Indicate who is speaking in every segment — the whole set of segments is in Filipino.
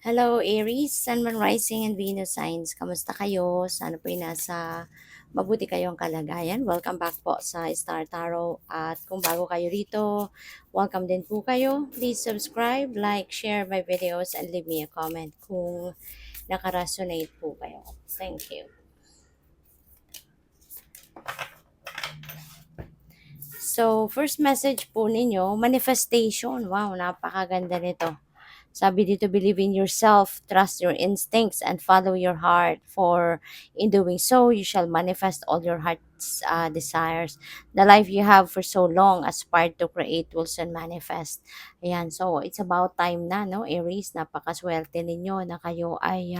Speaker 1: Hello Aries, Sun, Moon, Rising, and Venus signs. Kamusta kayo? Sana po'y nasa mabuti kayong kalagayan. Welcome back po sa Star Tarot. At kung bago kayo rito, welcome din po kayo. Please subscribe, like, share my videos, and leave me a comment kung nakaresonate po kayo. Thank you. So, first message po ninyo, manifestation. Wow, napakaganda nito. Sabi dito, believe in yourself, trust your instincts, and follow your heart. For in doing so, you shall manifest all your heart's desires. The life you have for so long aspired to create will soon manifest. Ayan, so it's about time na, no, Aries, napakaswerte ninyo na kayo ay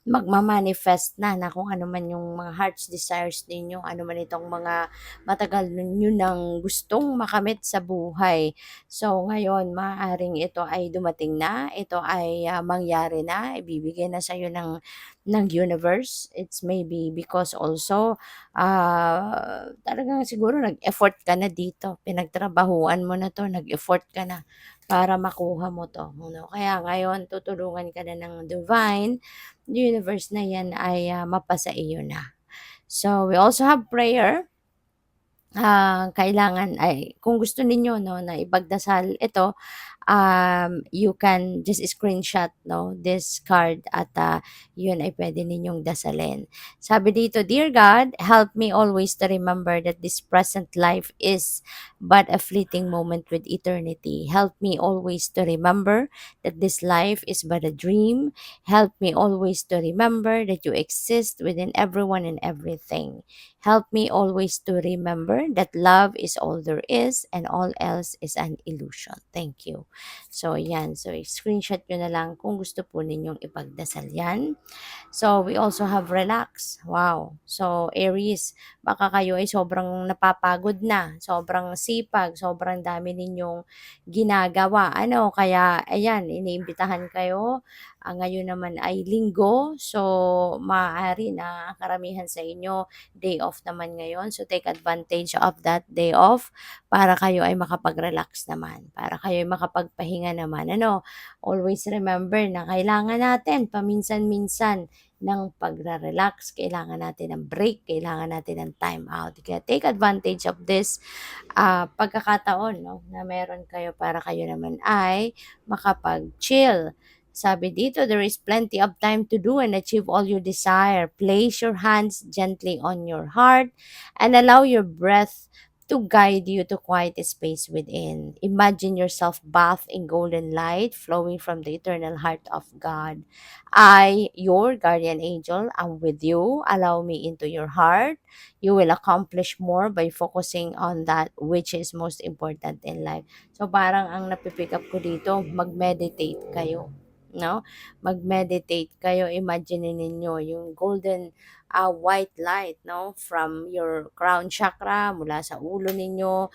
Speaker 1: magmamanifest na kung ano man yung mga heart's desires ninyo, ano man itong mga matagal nyo nang gustong makamit sa buhay. So ngayon, maaaring ito ay dumating na, ito ay mangyari na, ibibigay na sa iyo ng universe. It's maybe because also talagang siguro nag-effort ka na dito, pinagtrabahuan mo na to, nag-effort ka na para makuha mo to. No? Kaya ngayon, tutulungan ka na ng divine, universe na yan ay mapasa iyo na. So we also have prayer. Kailangan ay kung gusto ninyo, no, na ipagdasal ito, you can just screenshot, no, this card at yun ay pwede ninyong dasalin. Sabi dito, Dear God, help me always to remember that this present life is but a fleeting moment with eternity. Help me always to remember that this life is but a dream. Help me always to remember that you exist within everyone and everything. Help me always to remember that love is all there is and all else is an illusion. Thank you. So, yan. So, screenshot nyo na lang kung gusto po ninyong ipagdasal yan. So, we also have relax. Wow. So, Aries, baka kayo ay sobrang napapagod na, sobrang sipag, sobrang dami ninyong ginagawa. Ano, kaya, ayan, iniimbitahan kayo. Ngayon naman ay linggo. So, maaari na karamihan sa inyo, day off naman ngayon. So, take advantage of that day off para kayo ay makapag-relax naman, para kayo ay makapagpahinga naman. Ano, always remember na kailangan natin paminsan-minsan ng pagre-relax, kailangan natin ng break, kailangan natin ng time out. Kaya take advantage of this pagkakataon, no, na meron kayo para kayo naman ay makapag-chill. Sabi dito, there is plenty of time to do and achieve all your desire. Place your hands gently on your heart and allow your breath to guide you to quiet space within. Imagine yourself bathed in golden light flowing from the eternal heart of God. I, your guardian angel, am with you. Allow me into your heart. You will accomplish more by focusing on that which is most important in life. So parang ang napipick up ko dito, mag-meditate kayo. No? Mag-meditate kayo. Imagine ninyo yung golden white light, no, from your crown chakra mula sa ulo ninyo,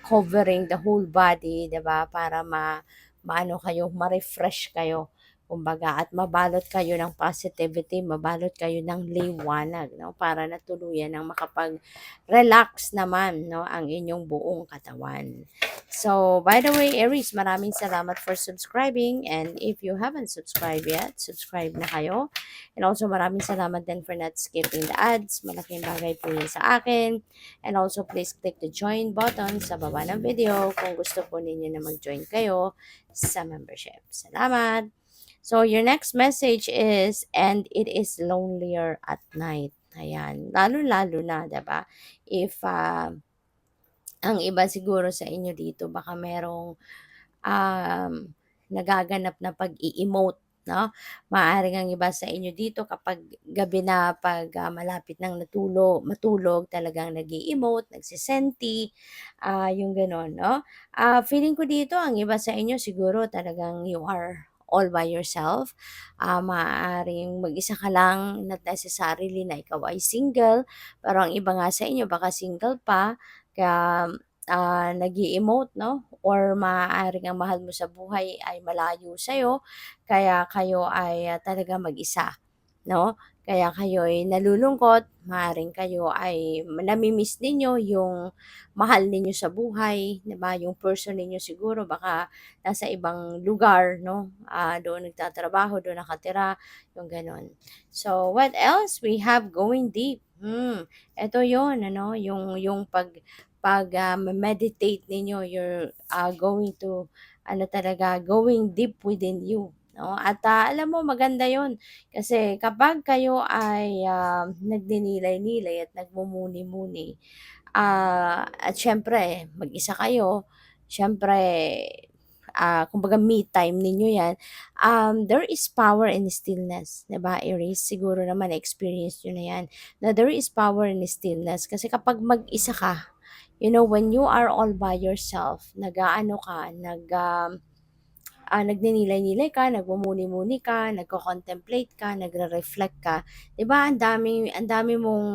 Speaker 1: covering the whole body, 'di ba, para maano kayo, ma-refresh kayo, kumbaga, at mabalot kayo ng positivity, mabalot kayo ng liwanag, no, para na tuluyan ng makapag-relax naman, no, ang inyong buong katawan. So, by the way, Aries, maraming salamat for subscribing, and if you haven't subscribed yet, subscribe na kayo. And also, maraming salamat din for not skipping the ads. Malaking bagay po yun sa akin. And also, please click the join button sa baba ng video kung gusto po ninyo na mag-join kayo sa membership. Salamat! So, your next message is, and it is lonelier at night. Ayan. Lalo-lalo na, diba? If ang iba siguro sa inyo dito, baka merong um, nagaganap na pag-i-emote, no? Maaaring ang iba sa inyo dito kapag gabi na, pag malapit ng matulog, talagang nag-i-emote, nagsisenti, yung gano'n, no? Feeling ko dito, ang iba sa inyo siguro talagang you are all by yourself. Maaaring mag-isa ka lang, not necessarily na ikaw ay single, pero ang iba nga sa inyo baka single pa, kaya nag-i-emote, no? Or maaaring ang mahal mo sa buhay ay malayo sa'yo, kaya kayo ay talagang mag-isa. 'no? Kaya kayo'y nalulungkot, maaaring kayo ay nami-miss ninyo yung mahal ninyo sa buhay, 'di ba, yung person ninyo siguro baka nasa ibang lugar 'no, doon nagtatrabaho, doon nakatira, yung gano'n. So, what else we have going deep? Eto yon ano, yung meditate ninyo, you're, going to ano talaga, going deep within you, 'no? At, alam mo maganda yon kasi kapag kayo ay, nagninilay-nilay at nagmumuni-muni, at siyempre mag-isa kayo, siyempre, kumbaga me time ninyo 'yan, there is power in stillness, 'di ba, Aries? Siguro naman na-experience niyo na 'yan, na there is power in stillness kasi kapag mag-isa ka, when you are all by yourself, nag-aano ka, nagninilay-nilay ka, nagmumuni-muni ka, nagko-contemplate ka, nagre-reflect ka, 'di ba ang dami mong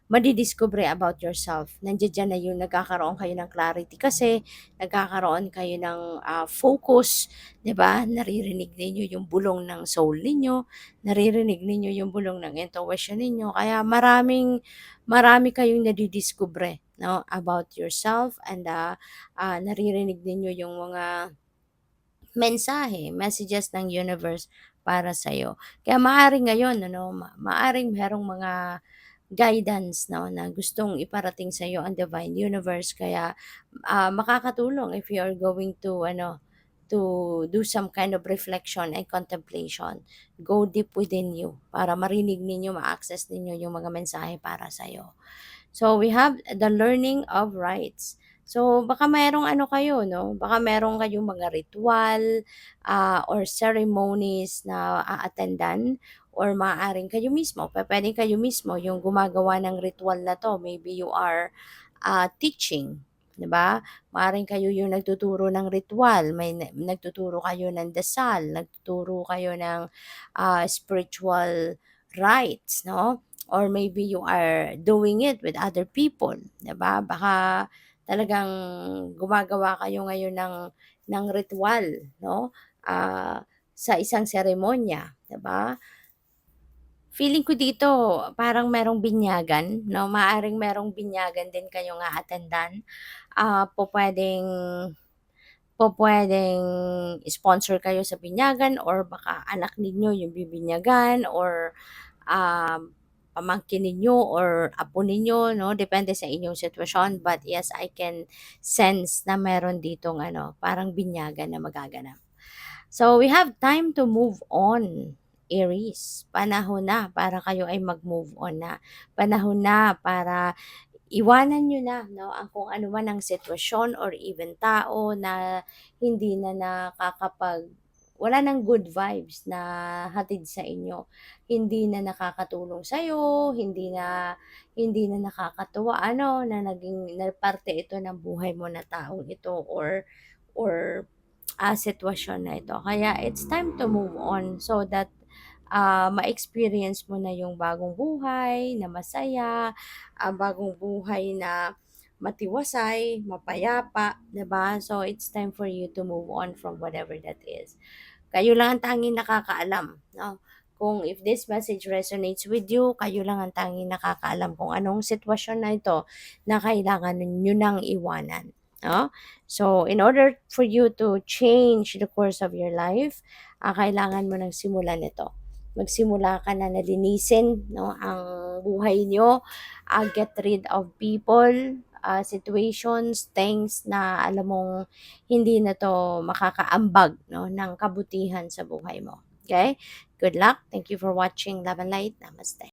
Speaker 1: madidiscover about yourself. Nandiya-diyan na yung nagkakaroon kayo ng clarity kasi nagkakaroon kayo ng, focus, 'di ba? Naririnig ninyo yung bulong ng soul ninyo, naririnig ninyo yung bulong ng intuition ninyo, kaya marami kayong nadidiskubre 'no, about yourself and, naririnig ninyo yung mga messages ng universe para sa'yo. Kaya maaaring ngayon ano, maaaring merong mga guidance 'no, na gustong iparating sa'yo ang divine universe kaya, makakatulong if you are going to ano, to do some kind of reflection and contemplation. Go deep within you para marinig ninyo, ma-access ninyo yung mga mensahe para sa'yo. So, we have the learning of rites. So, baka merong ano kayo 'no, baka meron kayong mga ritual, or ceremonies na a-attendan or maaaring kayo mismo, pupuwedeng kayo mismo yung gumagawa ng ritual na 'to. Maybe you are, teaching, 'di ba? Maaaring kayo yung nagtuturo ng ritual, may nagtuturo kayo ng dasal, nagtuturo kayo ng, spiritual rites 'no? Or maybe you are doing it with other people, 'di ba? Baka talagang gumagawa kayo ngayon ng ritual 'no, sa isang seremonya, 'di ba? Feeling ko dito parang merong binyagan 'no, maaaring merong binyagan din kayong a-attendan. Pupuwedeng pupuwedeng sponsor kayo sa binyagan or baka anak ninyo yung bibinyagan or pamangkin ninyo or apo ninyo 'no, depende sa inyong sitwasyon. But yes, I can sense na meron ditong ano, parang binyagan na magaganap. So, we have time to move on, Aries. Panahon na para kayo ay mag-move on na. Panahon na para iwanan niyo na 'no, ang kung ano man ang sitwasyon or even tao na hindi na wala ng good vibes na hatid sa inyo. Hindi na nakakatulong sa'yo, hindi na nakakatuwa ano, na naging na parte ito ng buhay mo na taong ito or sitwasyon na ito. Kaya it's time to move on so that, ma-experience mo na yung bagong buhay na masaya, bagong buhay na matiwasay, mapayapa, 'di ba? So, it's time for you to move on from whatever that is. Kayo lang ang tanging nakakaalam, 'no? Kung if this message resonates with you, kayo lang ang tanging nakakaalam kung anong sitwasyon na ito na kailangan niyo nang iwanan, 'no? So, in order for you to change the course of your life, kailangan mo ng simulan ito. Magsimula ka na na linisin 'no, ang buhay niyo, get rid of people, situations, things na alam mong hindi na 'to makakaambag 'no, ng kabutihan sa buhay mo, okay. Good luck. Thank you for watching. Love and light. Namaste.